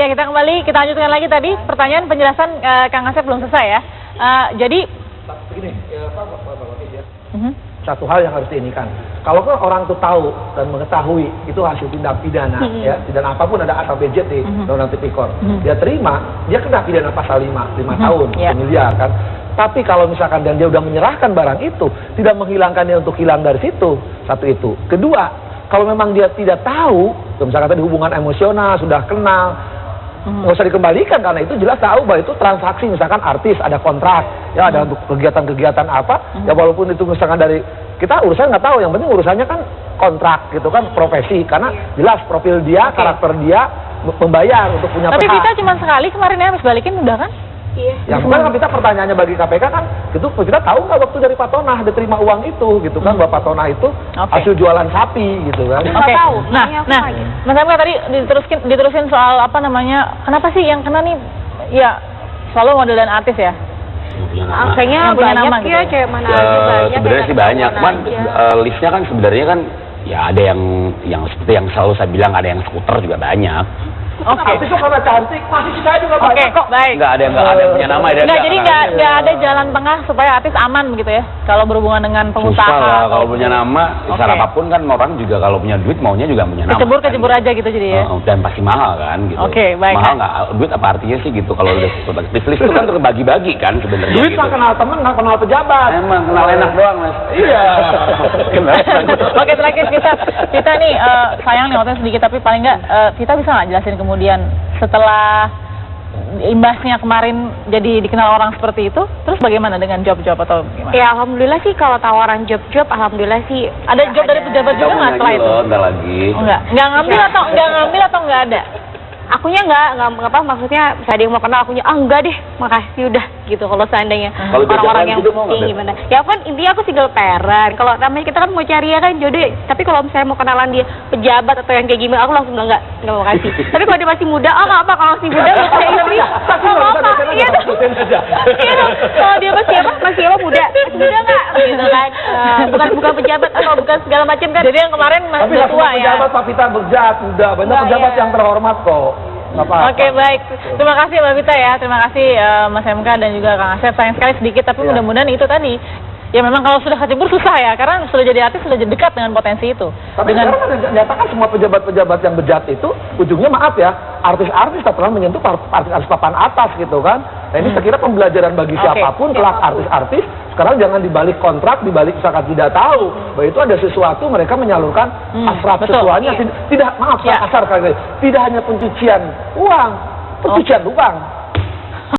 Ya, kita kembali, kita lanjutkan lagi tadi pertanyaan penjelasan Kang Asep belum selesai ya. Jadi begini, satu hal yang harus diinikan. Kalau orang itu tahu dan mengetahui itu hasil tindak pidana, ya, pidana apapun ada atau BJ di Undang-Undang Tipikor, dia terima, dia kena pidana pasal 5 tahun, miliar kan. Tapi kalau misalkan dan dia udah menyerahkan barang itu, tidak menghilangkan dia untuk hilang dari situ, satu itu. Kedua, kalau memang dia tidak tahu, misalkan tadi hubungan emosional sudah kenal, nggak usah dikembalikan karena itu jelas tahu bahwa itu transaksi, misalkan artis ada kontrak, ya ada untuk kegiatan-kegiatan apa, ya walaupun itu misalkan dari kita urusan nggak tahu, yang penting urusannya kan kontrak gitu kan, profesi, karena jelas profil dia, karakter dia membayar untuk punya. Tapi kita cuma sekali kemarin ya habis balikin udah kan? Iya. Yang kemarin kita pertanyaannya bagi KPK kan, itu kita tahu nggak waktu dari Pak Tonah diterima uang itu, gitu kan, bahwa Pak Tonah itu hasil jualan sapi, gitu kan. Tahu. Nah, Mas Hamka tadi diterusin soal apa namanya, kenapa sih yang kena nih, ya selalu model dan artis ya? Kayaknya banyak ya, kayak mana aja banyak. Sebenarnya sih banyak, cuman listnya kan sebenarnya kan, ya ada yang seperti yang selalu saya bilang, ada yang skuter juga banyak. Artis itu karena cantik, masih saya juga banyak kok. Baik. Nggak ada yang punya nama. Jadi nggak ada jalan tengah supaya artis aman begitu ya, kalau berhubungan dengan pengusaha. Susah lah, kalau punya nama, besar apapun kan orang juga kalau punya duit maunya juga punya nama. Kecebur aja gitu jadi ya. Dan pasti mahal kan gitu. Baik. Mahal nggak? Duit apa artinya sih gitu, kalau udah list itu kan terbagi-bagi kan sebenarnya. Duit gitu. nggak kenal temen, nggak kenal pejabat. Emang kenal enak doang, Mas. Iya. Oke, terakhir kita nih sayang nih waktunya sedikit, tapi paling nggak kita bisa nggak jelasin kemudian setelah imbasnya kemarin jadi dikenal orang seperti itu, terus bagaimana dengan job-job atau gimana? Ya alhamdulillah sih kalau tawaran job-job, alhamdulillah sih ada job dari pejabat juga nggak setelah itu? Enggak lagi. Nggak ngambil atau nggak ada? Akunya nggak apa, maksudnya saya ada yang mau kenal, akunya enggak deh, makasih udah gitu. Kalau seandainya orang-orang yang booking gimana, ya kan intinya aku single parent. Kalau namanya kita kan mau cari ya kan jodoh, tapi kalau misalnya mau kenalan dia pejabat atau yang kayak gimana, aku langsung bilang nggak mau kasih. Tapi kalau dia masih muda, nggak apa, kalau masih muda mau kayak istri, nggak apa, iya dong. Kalau dia masih muda nggak, gitu kan, bukan pejabat atau bukan segala macam kan. Jadi yang kemarin masih tua ya. Pejabat Pak Vita berjat, udah banyak pejabat yang terhormat kok. Oke, baik. Terima kasih Mbak Vita ya. Terima kasih Mas Hamka dan juga Kang Asep. Sayang sekali sedikit, tapi mudah-mudahan itu tadi. Ya memang kalau sudah kecebur susah ya, karena sudah jadi artis sudah dekat dengan potensi itu. Tapi sekarang kan nyatakan semua pejabat-pejabat yang bejat itu, ujungnya maaf ya, artis-artis tak pernah menyentuh artis-artis papan atas gitu kan. Nah ini saya kira pembelajaran bagi siapapun, kelak artis-artis, sekarang jangan dibalik kontrak, dibalik misalkan tidak tahu bahwa itu ada sesuatu mereka menyalurkan hasrat seksualnya. Tidak, maaf, kasar kali, tidak hanya pencucian uang, pencucian uang.